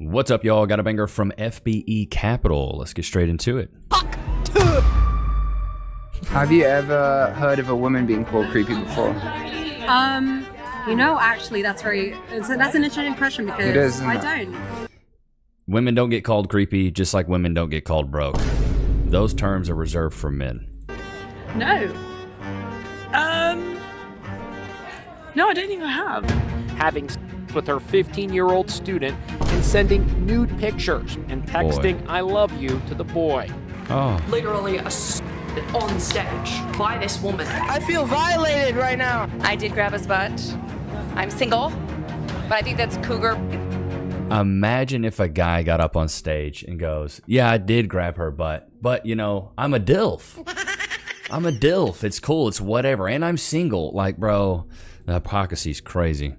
What's up, y'all? Got a banger from FBE Capital. Let's get straight into it. Have you ever heard of a woman being called creepy before? You know, actually, that's an interesting question because It is, I isn't it? don't. Women don't get called creepy, just like women don't get called broke. Those terms are reserved for men. No. No, I don't think I have. Having sex with her 15-year-old student and sending nude pictures and texting "I love you" to the boy. Oh, Literally on stage by this woman. I feel violated right now. I did grab his butt. I'm single, but I think that's cougar. imagine if a guy got up on stage and goes, "Yeah, I did grab her butt, but you know, I'm a DILF. I'm a DILF. It's cool. It's whatever. And I'm single." Like, bro, the hypocrisy's crazy.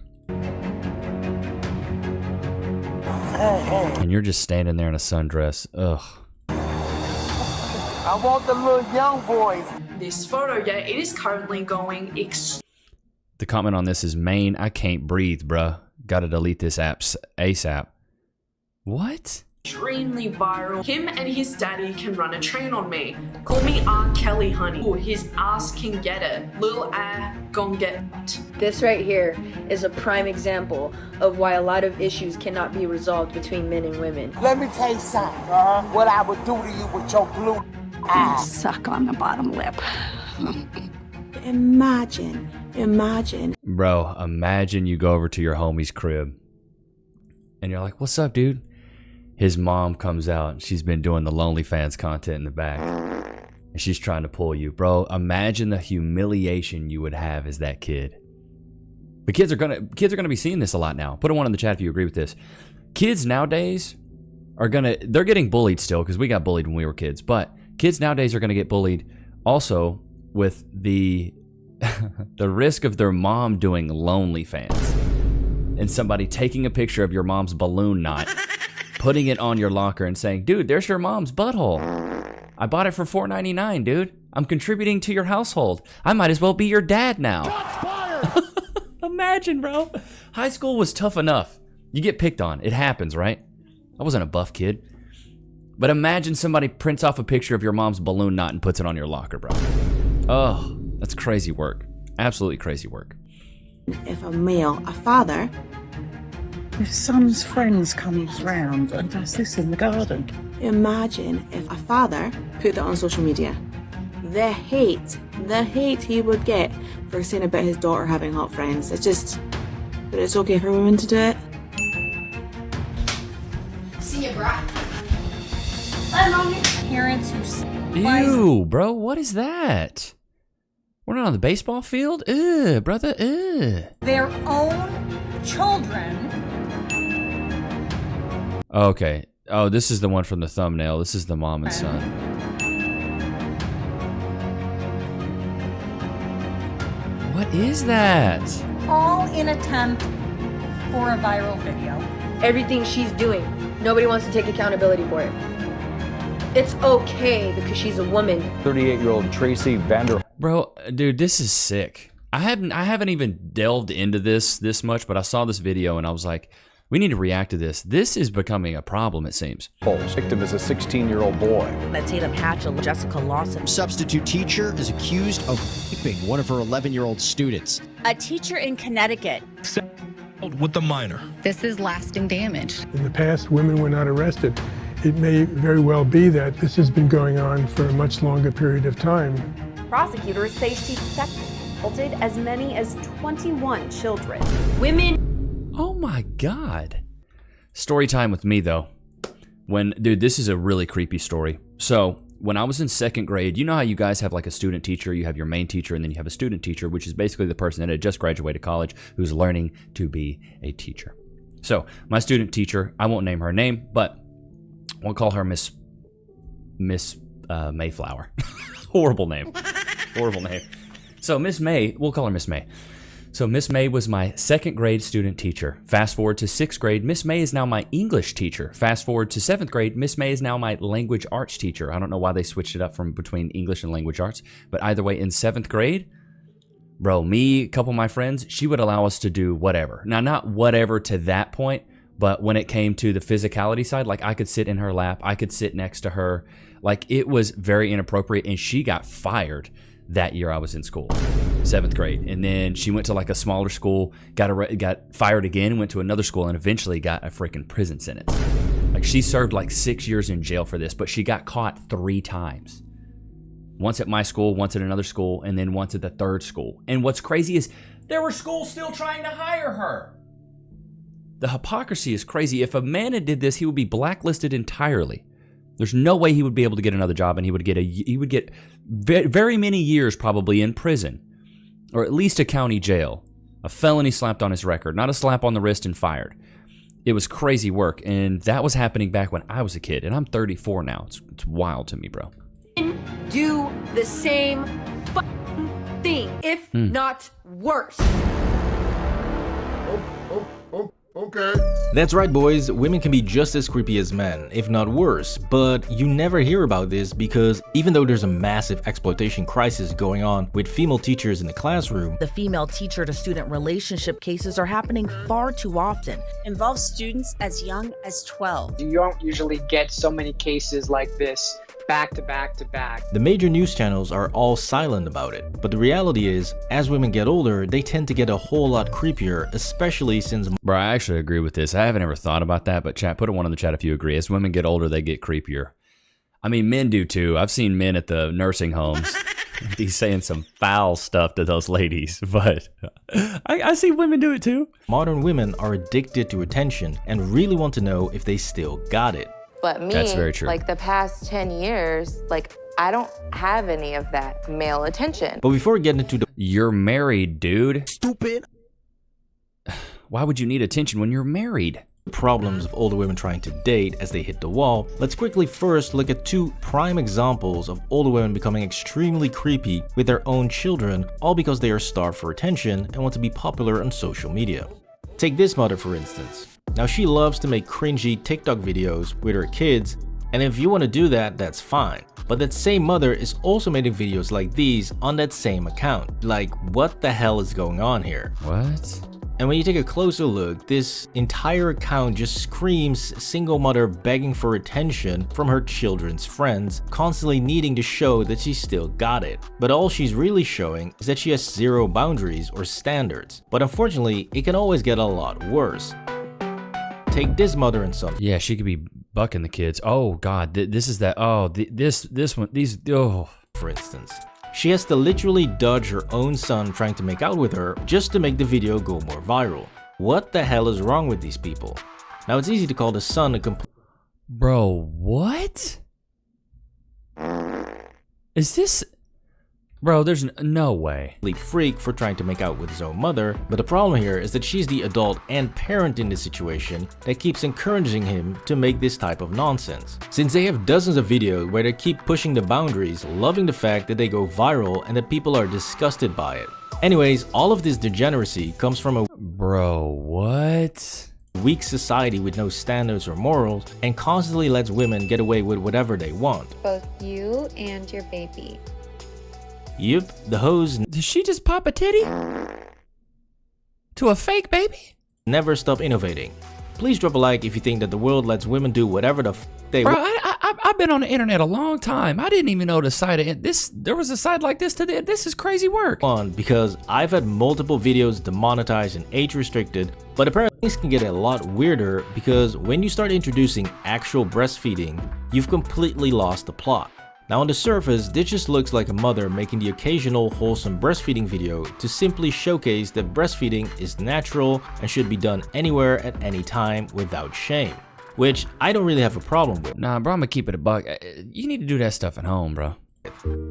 And you're just standing there in a sundress. Ugh. I want the little young boys. This photo, yeah, it is currently going The comment on this is, "Maine, I can't breathe, bruh. Gotta delete this app ASAP." What? extremely viral. Him and his daddy can run a train on me. Call me R. Kelly, honey. Ooh, his ass can get it. Lil gon' get it. This right here is a prime example of why a lot of issues cannot be resolved between men and women. Let me tell you something, what I would do to you with your blue eyes. Suck on the bottom lip. Imagine. Bro, imagine you go over to your homie's crib and you're like, "What's up, dude?" His mom comes out and she's been doing the OnlyFans content in the back. And she's trying to pull you. Bro, imagine the humiliation you would have as that kid. But kids are gonna be seeing this a lot now. Put a 1 in the chat if you agree with this. Kids nowadays they're getting bullied still, because we got bullied when we were kids, but kids nowadays are gonna get bullied also with the the risk of their mom doing OnlyFans and somebody taking a picture of your mom's balloon knot, putting it on your locker and saying, "Dude, there's your mom's butthole. I bought it for $4.99, dude. I'm contributing to your household. I might as well be your dad now." Imagine, bro. High school was tough enough. You get picked on. It happens, right? I wasn't a buff kid. But imagine somebody prints off a picture of your mom's balloon knot and puts it on your locker, bro. Oh, that's crazy work. Absolutely crazy work. If a father, If son's friends comes round and does this in the garden. imagine if a father put that on social media. The hate he would get for saying about his daughter having hot friends. But it's okay for women to do it. See ya, brah. Parents who Ew, bro, what is that? We're not on the baseball field? Ugh, brother, ugh. their own children. Okay. Oh, this is the one from the thumbnail. This is the mom and son. What is that? All in attempt for a viral video. Everything she's doing, nobody wants to take accountability for it. It's okay because she's a woman. 38-year-old Tracy Vander. Bro, dude, this is sick. I haven't even delved into this much, but I saw this video and I was like, we need to react to this. This is becoming a problem, it seems. Victim is a 16-year-old boy. Tatum Hatchell, Jessica Lawson. Substitute teacher is accused of raping one of her 11-year-old students. A teacher in Connecticut. With the minor. This is lasting damage. In the past, women were not arrested. It may very well be that this has been going on for a much longer period of time. Prosecutors say she assaulted as many as 21 children. Women. Oh my God. Story time with me though. Dude, this is a really creepy story. So when I was in 2nd grade, you know how you guys have like a student teacher, you have your main teacher, and then you have a student teacher, which is basically the person that had just graduated college who's learning to be a teacher. So my student teacher, I won't name her name, but we'll call her Miss Mayflower. Horrible name. Horrible name. So Miss May, we'll call her Miss May. So Miss May was my 2nd grade student teacher. Fast forward to 6th grade, Miss May is now my English teacher. Fast forward to 7th grade, Miss May is now my language arts teacher. I don't know why they switched it up from between English and language arts, but either way, in 7th grade, bro, me, a couple of my friends, she would allow us to do whatever. Now, not whatever to that point, But when it came to the physicality side, like I could sit in her lap, I could sit next to her. Like it was very inappropriate, and she got fired that year I was in school, 7th grade. And then she went to like a smaller school, got fired again, went to another school, and eventually got a freaking prison sentence. Like she served like 6 years in jail for this, but she got caught 3 times. Once at my school, once at another school, and then once at the 3rd school. And what's crazy is there were schools still trying to hire her. The hypocrisy is crazy. If a man had did this, he would be blacklisted entirely. There's no way he would be able to get another job, and he would get very many years probably in prison, or at least a county jail. A felony slapped on his record, not a slap on the wrist and fired. It was crazy work, and that was happening back when I was a kid, and I'm 34 now. It's wild to me, bro. Do the same thing, if not worse. Okay. That's right, boys. Women can be just as creepy as men, if not worse. But you never hear about this because even though there's a massive exploitation crisis going on with female teachers in the classroom, the female teacher-to-student relationship cases are happening far too often. Involves students as young as 12. You don't usually get so many cases like this back to back to back. The major news channels are all silent about it. But the reality is, as women get older, they tend to get a whole lot creepier, especially since... Bro, I actually agree with this. I haven't ever thought about that, but chat, put a 1 in the chat if you agree. As women get older, they get creepier. I mean, men do too. I've seen men at the nursing homes. He's saying some foul stuff to those ladies, but I see women do it too. Modern women are addicted to attention and really want to know if they still got it. But me, that's very true. Like the past 10 years, like I don't have any of that male attention. But before we get into the... You're married, dude. Stupid. Why would you need attention when you're married? Problems of older women trying to date as they hit the wall, let's quickly first look at 2 prime examples of older women becoming extremely creepy with their own children, all because they are starved for attention and want to be popular on social media. Take this mother for instance. Now she loves to make cringy TikTok videos with her kids, and if you want to do that, that's fine. But that same mother is also making videos like these on that same account. Like, what the hell is going on here? What? And when you take a closer look, this entire account just screams single mother begging for attention from her children's friends, constantly needing to show that she still got it. But all she's really showing is that she has 0 boundaries or standards. But unfortunately, it can always get a lot worse. Take this mother and son. Yeah, she could be bucking the kids. Oh God, this is that. Oh, this one. These. Oh. For instance, she has to literally dodge her own son trying to make out with her just to make the video go more viral. What the hell is wrong with these people? Now it's easy to call the son a complete... Bro, what? Is this... Bro, there's no way. Freak for trying to make out with his own mother, but the problem here is that she's the adult and parent in this situation that keeps encouraging him to make this type of nonsense. Since they have dozens of videos where they keep pushing the boundaries, loving the fact that they go viral and that people are disgusted by it. Anyways, all of this degeneracy comes from a... Bro, what? Weak society with no standards or morals and constantly lets women get away with whatever they want. Both you and your baby. Yep, the hoes... Did she just pop a titty? To a fake baby? Never stop innovating. Please drop a like if you think that the world lets women do whatever the f they want. Bro, I've been on the internet a long time. I didn't even know the side of this. There was a side like this today. This is crazy work. Because I've had multiple videos demonetized and age restricted, but apparently things can get a lot weirder because when you start introducing actual breastfeeding, you've completely lost the plot. Now on the surface, this just looks like a mother making the occasional wholesome breastfeeding video to simply showcase that breastfeeding is natural and should be done anywhere at any time without shame. Which I don't really have a problem with. Nah, bro, I'm gonna keep it a buck. You need to do that stuff at home, bro.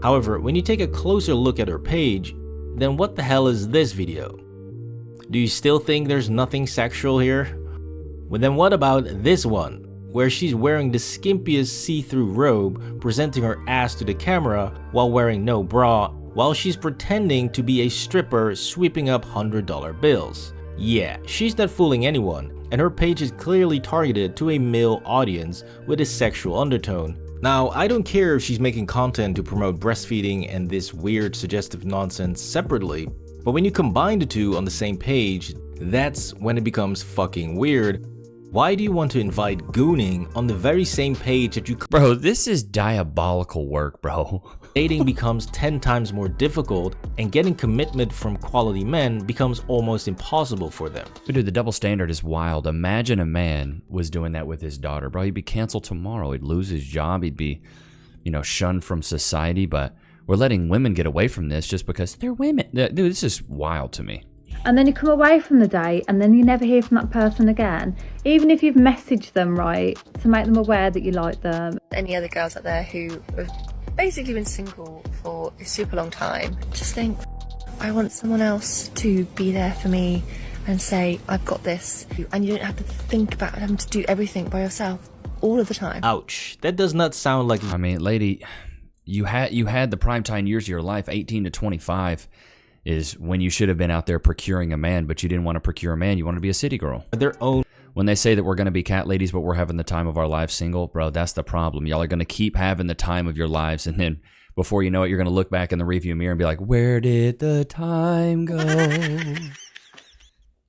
However, when you take a closer look at her page, then what the hell is this video? Do you still think there's nothing sexual here? Well then what about this one? Where she's wearing the skimpiest see-through robe, presenting her ass to the camera while wearing no bra, while she's pretending to be a stripper sweeping up $100 bills. Yeah, she's not fooling anyone, and her page is clearly targeted to a male audience with a sexual undertone. Now, I don't care if she's making content to promote breastfeeding and this weird suggestive nonsense separately, but when you combine the two on the same page, that's when it becomes fucking weird. Why do you want to invite gooning on the very same page that you... Bro, this is diabolical work, bro. Dating becomes 10 times more difficult, and getting commitment from quality men becomes almost impossible for them. But dude, the double standard is wild. Imagine a man was doing that with his daughter, bro. He'd be canceled tomorrow. He'd lose his job. He'd be, you know, shunned from society. But we're letting women get away from this just because they're women. Dude, this is wild to me. And then you come away from the date and then you never hear from that person again, even if you've messaged them, right, to make them aware that you like them. Any other girls out there who have basically been single for a super long time, just think, I want someone else to be there for me and say, I've got this. And you don't have to think about having to do everything by yourself all of the time. Ouch. That does not sound like... I mean, lady, you had the primetime years of your life, 18 to 25. Is when you should have been out there procuring a man, but you didn't want to procure a man. You wanted to be a city girl. Their own. When they say that we're going to be cat ladies, but we're having the time of our lives single, bro, that's the problem. Y'all are going to keep having the time of your lives, and then before you know it, you're going to look back in the rearview mirror and be like, where did the time go? And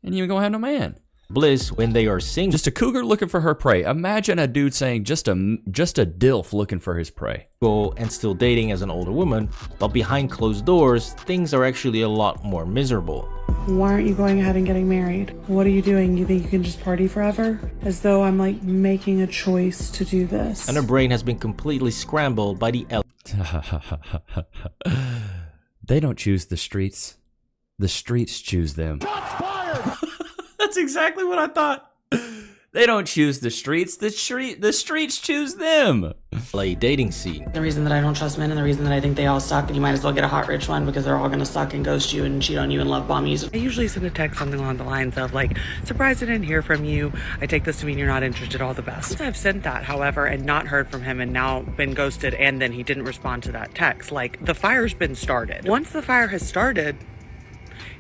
you ain't going to have no man. Bliss when they are single. Just a cougar looking for her prey. Imagine a dude saying just a dilf looking for his prey. And still dating as an older woman, but behind closed doors, things are actually a lot more miserable. Why aren't you going ahead and getting married? What are you doing? You think you can just party forever? As though I'm like making a choice to do this. And her brain has been completely scrambled by the They don't choose the streets. The streets choose them. That's exactly what I thought. They don't choose the streets. The streets choose them. LA dating scene. The reason that I don't trust men and the reason that I think they all suck, and you might as well get a hot rich one because they're all gonna suck and ghost you and cheat on you and love bomb you. I usually send a text something along the lines of like, surprised I didn't hear from you. I take this to mean you're not interested, all the best. I've sent that, however, and not heard from him and now been ghosted, and then he didn't respond to that text. Like, the fire's been started. Once the fire has started,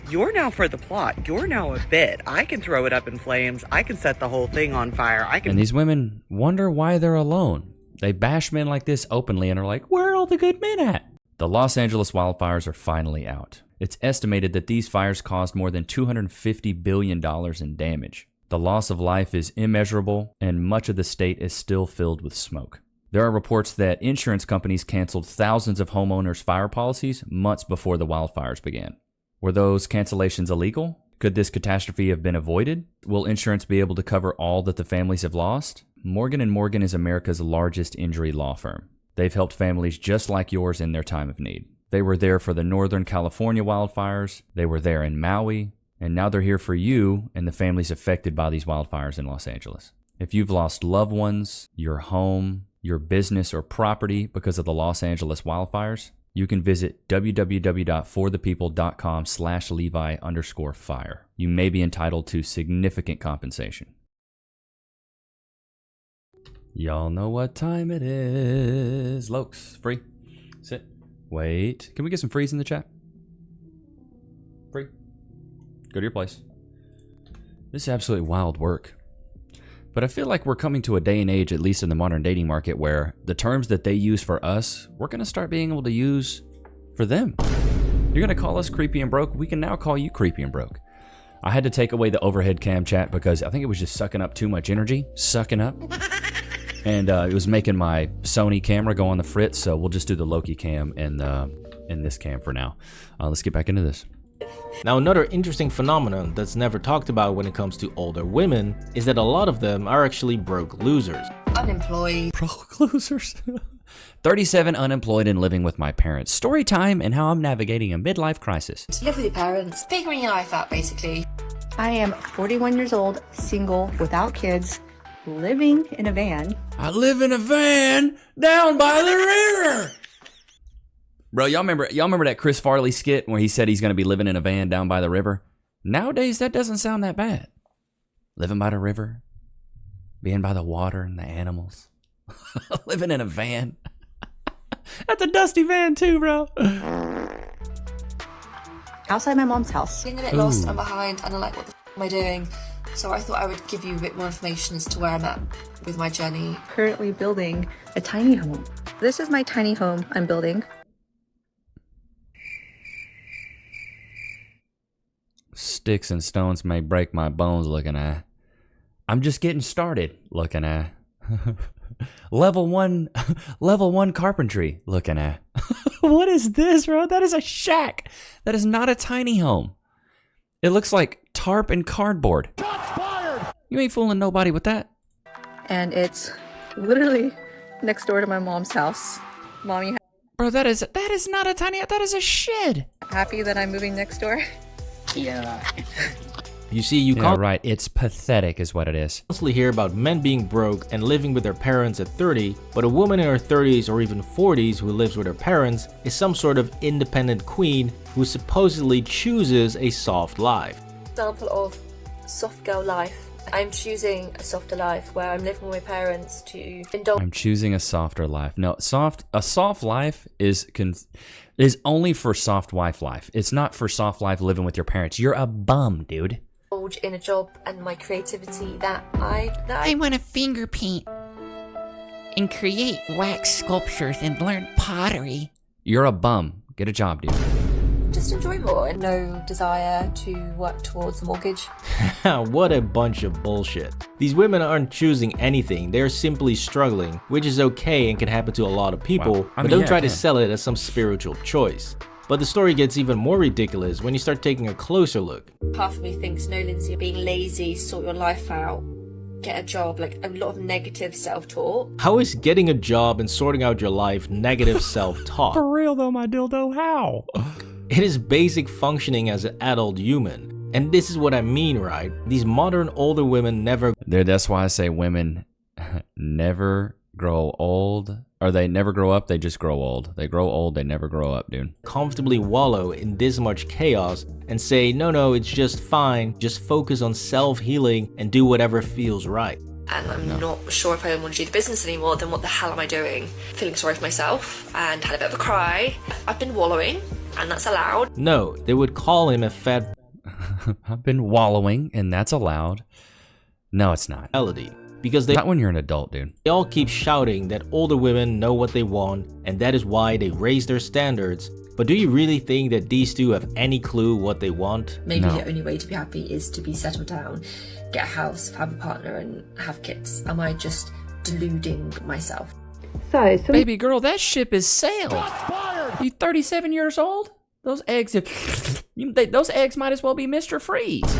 you're now for the plot. You're now a bit. I can throw it up in flames. I can set the whole thing on fire. And these women wonder why they're alone. They bash men like this openly and are like, where are all the good men at? The Los Angeles wildfires are finally out. It's estimated that these fires caused more than $250 billion in damage. The loss of life is immeasurable, and much of the state is still filled with smoke. There are reports that insurance companies canceled thousands of homeowners' fire policies months before the wildfires began. Were those cancellations illegal? Could this catastrophe have been avoided? Will insurance be able to cover all that the families have lost? Morgan & Morgan is America's largest injury law firm. They've helped families just like yours in their time of need. They were there for the Northern California wildfires, they were there in Maui, and now they're here for you and the families affected by these wildfires in Los Angeles. If you've lost loved ones, your home, your business, or property because of the Los Angeles wildfires, you can visit www.forthepeople.com/Levi_fire. You may be entitled to significant compensation. Y'all know what time it is. Lokes, free. Sit. Wait. Can we get some frees in the chat? Free. Go to your place. This is absolutely wild work. But I feel like we're coming to a day and age, at least in the modern dating market, where the terms that they use for us, we're going to start being able to use for them. You're going to call us creepy and broke. We can now call you creepy and broke. I had to take away the overhead cam chat because I think it was just sucking up too much energy. Sucking up. And it was making my Sony camera go on the fritz, so we'll just do the Loki cam and this cam for now. Let's get back into this. Now, another interesting phenomenon that's never talked about when it comes to older women is that a lot of them are actually broke losers. Unemployed. Broke losers? 37, unemployed and living with my parents. Story time and how I'm navigating a midlife crisis. Live with your parents, figuring your life out basically. I am 41 years old, single, without kids, living in a van. I live in a van down by the river. Bro, y'all remember that Chris Farley skit where he said he's going to be living in a van down by the river? Nowadays, that doesn't sound that bad. Living by the river, being by the water and the animals, living in a van. That's a dusty van too, bro. Outside my mom's house. Feeling a bit lost and behind, and I'm like, what the am I doing? So I thought I would give you a bit more information as to where I'm at with my journey. Currently building a tiny home. This is my tiny home I'm building. Sticks and stones may break my bones looking at. I'm just getting started. Looking at level one carpentry. Looking at what is this, bro? That is a shack. That is not a tiny home. It looks like tarp and cardboard. You ain't fooling nobody with that. And it's literally next door to my mom's house. Mommy, bro, that is not a tiny. That is a shed. Happy that I'm moving next door? Yeah. You see, you Yeah, right. It's pathetic is what it is. Constantly hear about men being broke and living with their parents at 30, but a woman in her 30s or even 40s who lives with her parents is some sort of independent queen who supposedly chooses a soft life. Example of soft girl life. I'm choosing a softer life where I'm living with my parents to indulge. I'm choosing a softer life. No, a soft life is only for soft wife life. It's not for soft life living with your parents. You're a bum, dude. In a job and my creativity that I want to finger paint and create wax sculptures and learn pottery. You're a bum. Get a job, dude. just enjoy more and no desire to work towards a mortgage. What a bunch of bullshit. These women aren't choosing anything, they're simply struggling, which is okay and can happen to a lot of people, but don't try to sell it as some spiritual choice. But the story gets even more ridiculous when you start taking a closer look. Half of me thinks, no, Lindsay, being lazy, sort your life out, get a job, like a lot of negative self-talk. How is getting a job and sorting out your life negative self-talk? For real though, my dildo, how? It is basic functioning as an adult human. And this is what I mean, right? These modern older women never... That's why I say women never grow old. Or they never grow up, they just grow old. They grow old, they never grow up, dude. Comfortably wallow in this much chaos and say, no, it's just fine. Just focus on self-healing and do whatever feels right. And I'm not sure if I want to do the business anymore, then what the hell am I doing? Feeling sorry for myself and had a bit of a cry. I've been wallowing, and that's allowed. No, they would call him a fat... I've been wallowing, and that's allowed. No, it's not. Because they... Not when you're an adult, dude. They all keep shouting that older women know what they want, and that is why they raise their standards. But do you really think that these two have any clue what they want? Maybe the only way to be happy is to be settled down, get a house, have a partner, and have kids. Am I just deluding myself? So baby girl, that ship is sailed. You 37 years old? Those eggs those eggs might as well be Mr. Freeze.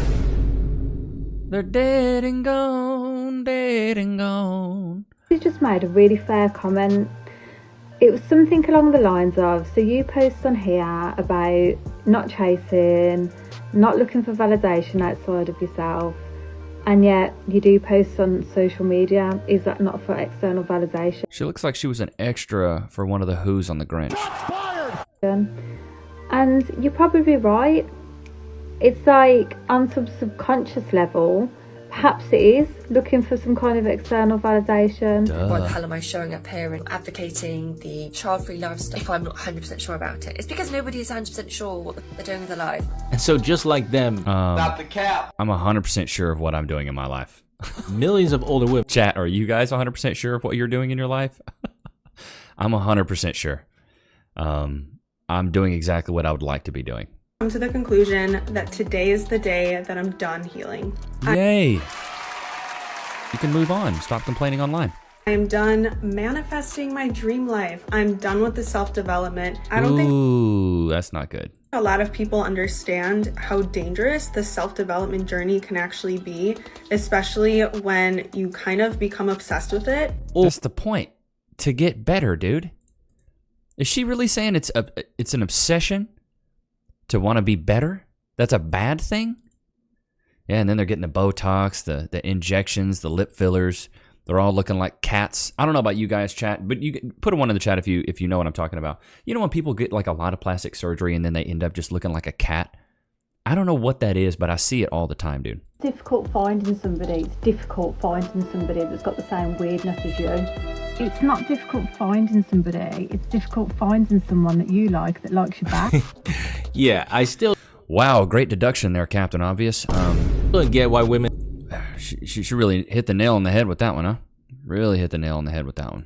They're dead and gone, dead and gone. You just made a really fair comment. It was something along the lines of, so you post on here about not chasing, not looking for validation outside of yourself, and yet you do post on social media. Is that not for external validation? She looks like she was an extra for one of the Who's on the Grinch. And you're probably right. It's like on some subconscious level, perhaps it is looking for some kind of external validation. Why the hell am I showing up here and advocating the child-free lifestyle if I'm not 100% sure about it? It's because nobody is 100% sure what they're doing with their life. And so just like them, Stop the cap. I'm 100% sure of what I'm doing in my life. Millions of older women. Chat, are you guys 100% sure of what you're doing in your life? I'm 100% sure. I'm doing exactly what I would like to be doing. Come to the conclusion that today is the day that I'm done healing. Yay! You can move on. Stop complaining online. I'm done manifesting my dream life. I'm done with the self-development. I don't think that's not good. a lot of people understand how dangerous the self-development journey can actually be, especially when you kind of become obsessed with it. That's the point. To get better, dude. Is she really saying it's an obsession? To want to be better? That's a bad thing? Yeah, and then they're getting the Botox, the injections, the lip fillers. They're all looking like cats. I don't know about you guys, chat, but you put a one in the chat if you know what I'm talking about. You know when people get like a lot of plastic surgery and then they end up just looking like a cat? I don't know what that is, but I see it all the time, dude. Difficult finding somebody. It's difficult finding somebody that's got the same weirdness as you. It's not difficult finding somebody. It's difficult finding someone that you like that likes you back. Yeah, I still... Wow, great deduction there, Captain Obvious. Don't get why women... She really hit the nail on the head with that one, huh? Really hit the nail on the head with that one.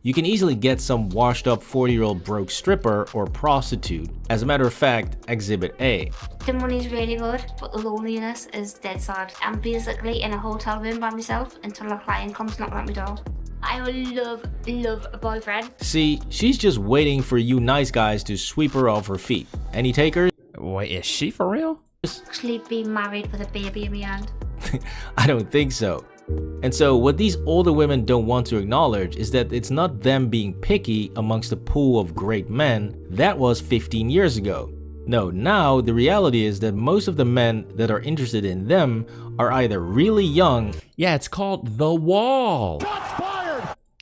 You can easily get some washed up 40-year-old broke stripper or prostitute. As a matter of fact, Exhibit A. The money's really good, but the loneliness is dead sad. I'm basically in a hotel room by myself until a client comes knocking at my door. I would love a boyfriend. See, she's just waiting for you nice guys to sweep her off her feet. Any takers? Wait, is she for real? Actually be married with a baby in my hand. I don't think so. And so what these older women don't want to acknowledge is that it's not them being picky amongst a pool of great men. That was 15 years ago. No, now the reality is that most of the men that are interested in them are either really young, yeah, it's called The Wall,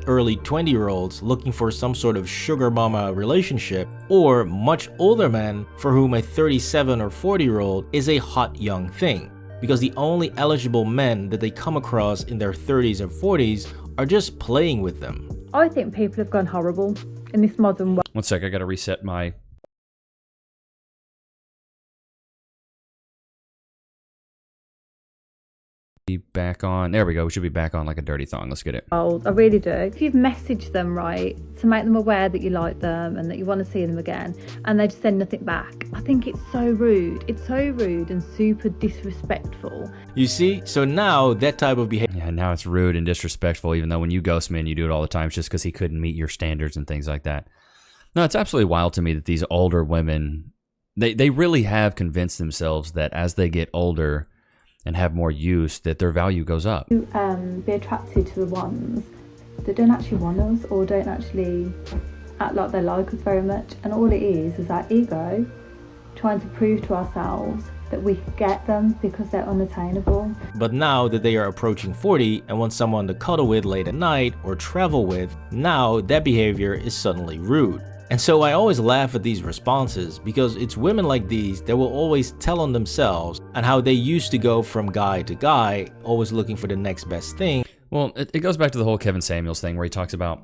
early 20-year-olds looking for some sort of sugar mama relationship, or much older men for whom a 37 or 40-year-old is a hot young thing. Because the only eligible men that they come across in their 30s and 40s are just playing with them. I think people have gone horrible in this modern world. One sec, I gotta reset my... Back on. There we go. We should be back on like a dirty thong. Let's get it. I really do. If you've messaged them right to make them aware that you like them and that you want to see them again, and they just send nothing back, I think it's so rude. It's so rude and super disrespectful. You see? So now that type of behavior... Yeah, now it's rude and disrespectful, even though when you ghost men, you do it all the time. It's just because he couldn't meet your standards and things like that. No, it's absolutely wild to me that these older women, they really have convinced themselves that as they get older and have more use, that their value goes up. You be attracted to the ones that don't actually want us or don't actually act like they like us very much, and all it is our ego trying to prove to ourselves that we can get them because they're unattainable. But now that they are approaching 40 and want someone to cuddle with late at night or travel with, now that behavior is suddenly rude. And so I always laugh at these responses because it's women like these that will always tell on themselves and how they used to go from guy to guy, always looking for the next best thing. Well, it goes back to the whole Kevin Samuels thing where he talks about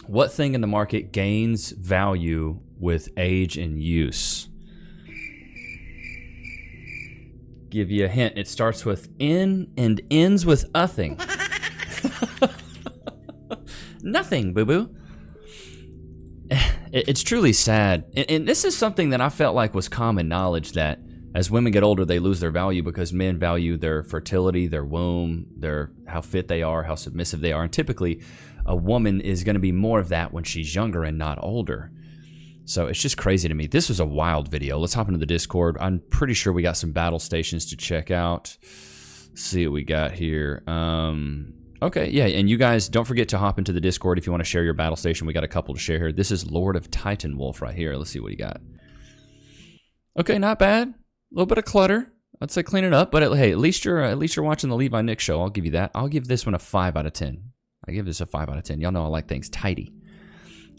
what thing in the market gains value with age and use. Give you a hint. It starts with N and ends with nothing. Nothing, boo-boo. It's truly sad. And this is something that I felt like was common knowledge, that as women get older, they lose their value because men value their fertility, their womb, how fit they are, how submissive they are. And typically, a woman is going to be more of that when she's younger and not older. So it's just crazy to me. This was a wild video. Let's hop into the Discord. I'm pretty sure we got some battle stations to check out. Let's see what we got here. Okay, yeah, and you guys don't forget to hop into the Discord if you want to share your battle station. We got a couple to share here. This is Lord of Titan Wolf right here. Let's see what he got. Okay, not bad. A little bit of clutter. I'd say clean it up, but hey, at least you're watching the Levi Nichs show. I'll give you that. I'll give this one a 5 out of 10. I give this a 5 out of 10. Y'all know I like things tidy.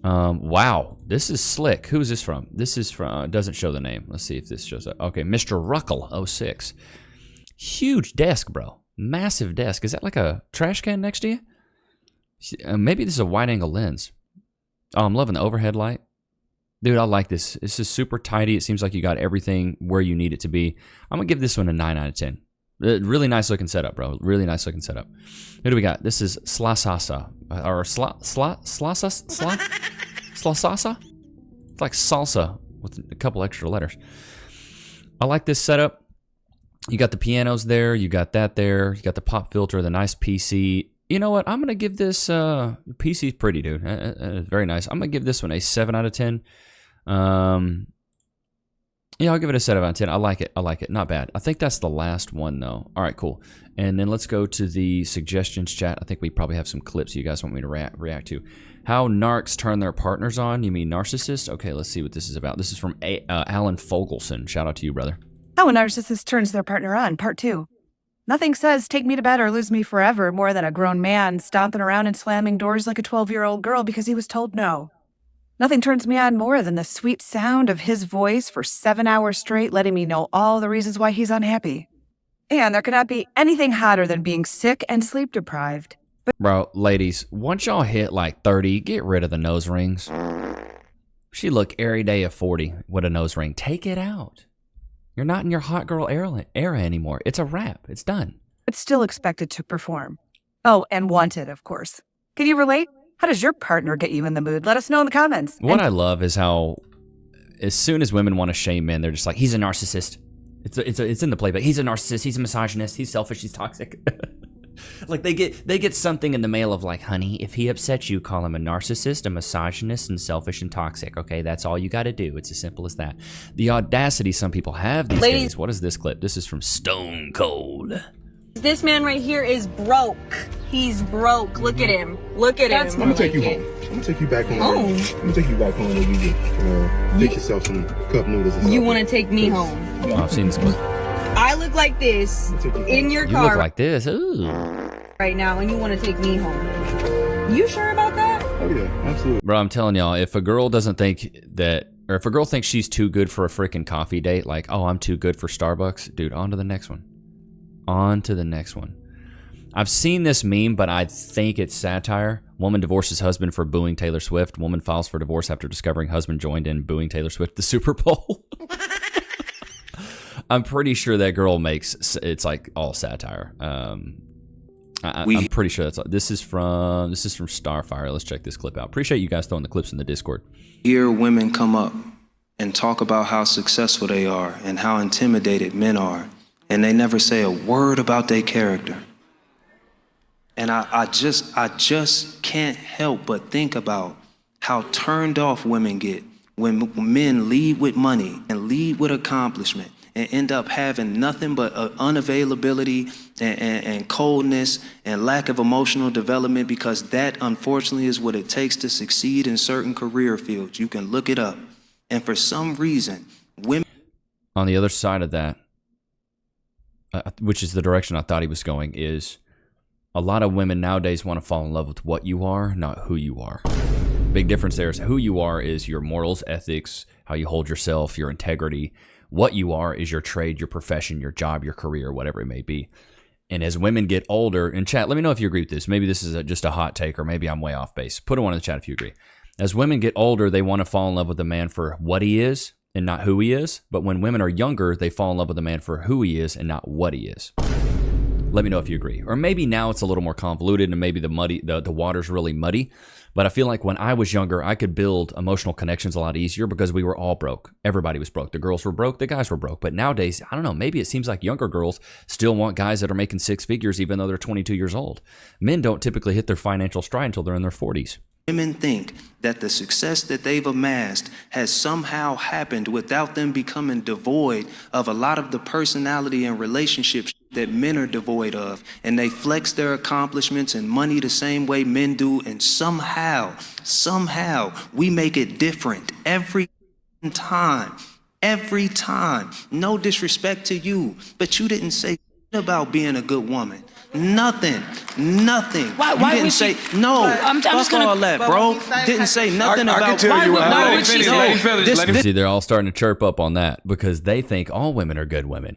Wow, this is slick. Who is this from? This is from, doesn't show the name. Let's see if this shows up. Okay, Mr. Ruckle 06. Huge desk, bro. Massive desk. Is that like a trash can next to you? Maybe this is a wide angle lens. Oh, I'm loving the overhead light. Dude, I like this. This is super tidy. It seems like you got everything where you need it to be. I'm going to give this one a 9 out of 10. Really nice looking setup, bro. Really nice looking setup. Who do we got? This is Slasasa. Or Slasasa? It's like salsa with a couple extra letters. I like this setup. You got the pianos there. You got that there. You got the pop filter, the nice PC. You know what? I'm going to give this... PC's pretty, dude. Very nice. I'm going to give this one a 7 out of 10. Yeah, I'll give it a 7 out of 10. I like it. I like it. Not bad. I think that's the last one, though. All right, cool. And then let's go to the suggestions chat. I think we probably have some clips you guys want me to react to. How narcs turn their partners on. You mean narcissists? Okay, let's see what this is about. This is from Alan Fogelson. Shout out to you, brother. How a narcissist turns their partner on, part 2. Nothing says take me to bed or lose me forever more than a grown man stomping around and slamming doors like a 12-year-old girl because he was told no. Nothing turns me on more than the sweet sound of his voice for 7 hours straight, letting me know all the reasons why he's unhappy. And there cannot be anything hotter than being sick and sleep deprived. Bro, ladies, once y'all hit like 30, get rid of the nose rings. She look every day of 40 with a nose ring. Take it out. You're not in your hot girl era anymore. It's a wrap. It's done. But still expected to perform. Oh, and wanted, of course. Can you relate? How does your partner get you in the mood? Let us know in the comments. What I love is how, as soon as women want to shame men, they're just like, he's a narcissist. It's in the playbook. He's a narcissist. He's a misogynist. He's selfish. He's toxic. Like they get something in the mail of like, honey, if he upsets you, call him a narcissist, a misogynist, and selfish and toxic. Okay, that's all you got to do. It's as simple as that. The audacity some people have these days. What is this clip? This is from Stone Cold. This man right here is broke. He's broke. Look at him. Look at him. I'm gonna take you home. I'm gonna take you back home. I'm gonna take you back home where you get fix yourself some cup noodles or something. You want to take me home? Oh, I've seen this clip. I look like this in your You car look like this. Ooh. right now, and you want to take me home. You sure about that? Oh yeah, absolutely. Bro, I'm telling y'all, if a girl doesn't think that, or if a girl thinks she's too good for a freaking coffee date, like, oh, I'm too good for Starbucks, dude, on to the next one. On to the next one. I've seen this meme, but I think it's satire. Woman divorces husband for booing Taylor Swift. Woman files for divorce after discovering husband joined in booing Taylor Swift at the Super Bowl. I'm pretty sure that girl makes it's like all satire. I'm pretty sure that's all. This is from Starfire. Let's check this clip out. Appreciate you guys throwing the clips in the Discord. Hear women come up and talk about how successful they are and how intimidated men are, and they never say a word about their character. And I just can't help but think about how turned off women get when men lead with money and lead with accomplishment and end up having nothing but unavailability and coldness and lack of emotional development, because that unfortunately is what it takes to succeed in certain career fields. You can look it up. And for some reason, women... On the other side of that, which is the direction I thought he was going, is a lot of women nowadays want to fall in love with what you are, not who you are. Big difference there is who you are is your morals, ethics, how you hold yourself, your integrity. What you are is your trade, your profession, your job, your career, whatever it may be. And as women get older, in chat, let me know if you agree with this. Maybe this is just a hot take, or maybe I'm way off base. Put one in the chat if you agree. As women get older, they want to fall in love with a man for what he is and not who he is. But when women are younger, they fall in love with a man for who he is and not what he is. Let me know if you agree. Or maybe now it's a little more convoluted and maybe the water's really muddy. But I feel like when I was younger, I could build emotional connections a lot easier because we were all broke. Everybody was broke. The girls were broke. The guys were broke. But nowadays, I don't know, maybe it seems like younger girls still want guys that are making six figures even though they're 22 years old. Men don't typically hit their financial stride until they're in their 40s. Women think that the success that they've amassed has somehow happened without them becoming devoid of a lot of the personality and relationships that men are devoid of. And they flex their accomplishments and money the same way men do. And somehow, we make it different every time. Every time. No disrespect to you, but you didn't say about being a good woman. Nothing. Why you didn't say no. I'm just gonna, all that, bro. Didn't say nothing about. I can tell you what. Let him finish. See, they're all starting to chirp up on that because they think all women are good women,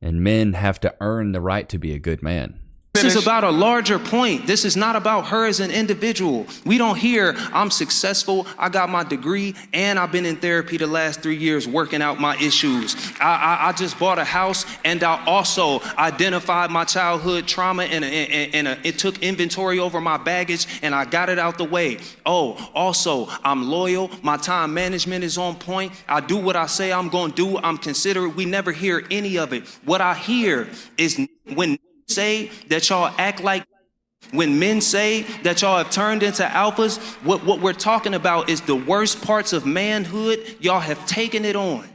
and men have to earn the right to be a good man. This is about a larger point. This is not about her as an individual. We don't hear, I'm successful, I got my degree, and I've been in therapy the last 3 years working out my issues. I just bought a house, and I also identified my childhood trauma, and it took inventory over my baggage, and I got it out the way. Oh, also, I'm loyal. My time management is on point. I do what I say I'm going to do. I'm considerate. We never hear any of it. What I hear is when say that y'all act like, when men say that y'all have turned into alphas, what we're talking about is the worst parts of manhood. Y'all have taken it on.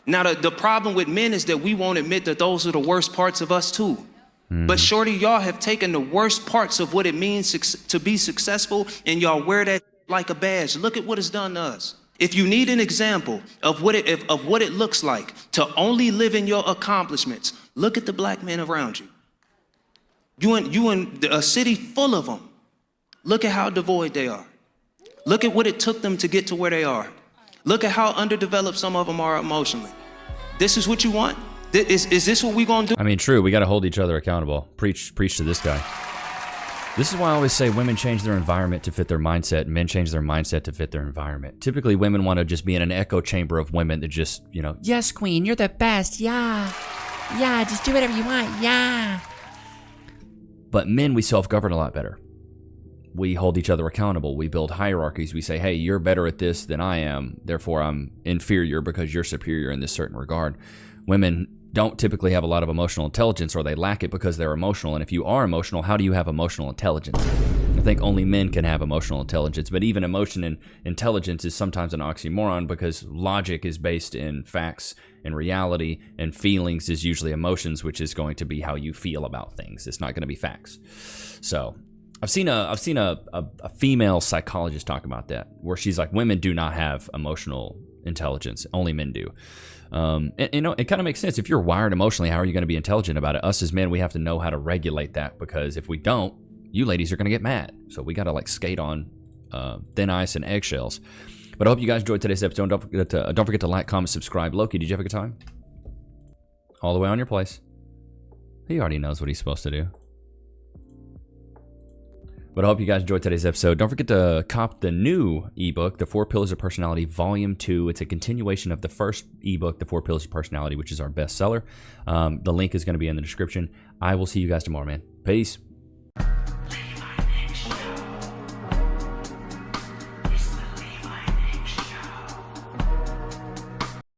Now, the problem with men is that we won't admit that those are the worst parts of us too. But shorty, y'all have taken the worst parts of what it means to be successful, and y'all wear that like a badge. Look at what it's done to us. If you need an example of what it looks like to only live in your accomplishments, look at the black men around you. You in a city full of them. Look at how devoid they are. Look at what it took them to get to where they are. Look at how underdeveloped some of them are emotionally. This is what you want? Is this what we gonna do? I mean, true, we got to hold each other accountable. Preach to this guy. This is why I always say women change their environment to fit their mindset, and men change their mindset to fit their environment. Typically, women want to just be in an echo chamber of women that just, yes, queen, you're the best, yeah. Yeah, just do whatever you want, yeah. But men, we self-govern a lot better. We hold each other accountable. We build hierarchies. We say, hey, you're better at this than I am, therefore I'm inferior because you're superior in this certain regard. Women don't typically have a lot of emotional intelligence, or they lack it because they're emotional. And if you are emotional, how do you have emotional intelligence? I think only men can have emotional intelligence, but even emotion and intelligence is sometimes an oxymoron, because logic is based in facts and reality, and feelings is usually emotions, which is going to be how you feel about things. It's not going to be facts. So I've seen a female psychologist talk about that, where she's like, women do not have emotional intelligence, only men do. And you know, it kind of makes sense. If you're wired emotionally, how are you going to be intelligent about it? Us as men, we have to know how to regulate that, because if we don't, you ladies are going to get mad. So we got to like skate on thin ice and eggshells. But I hope you guys enjoyed today's episode. Don't forget to like, comment, subscribe. Loki, did you have a good time? All the way on your place. He already knows what he's supposed to do. But I hope you guys enjoyed today's episode. Don't forget to cop the new ebook, The 4 Pillars of Personality, Volume 2. It's a continuation of the first ebook, The 4 Pillars of Personality, which is our bestseller. The link is going to be in the description. I will see you guys tomorrow, man. Peace.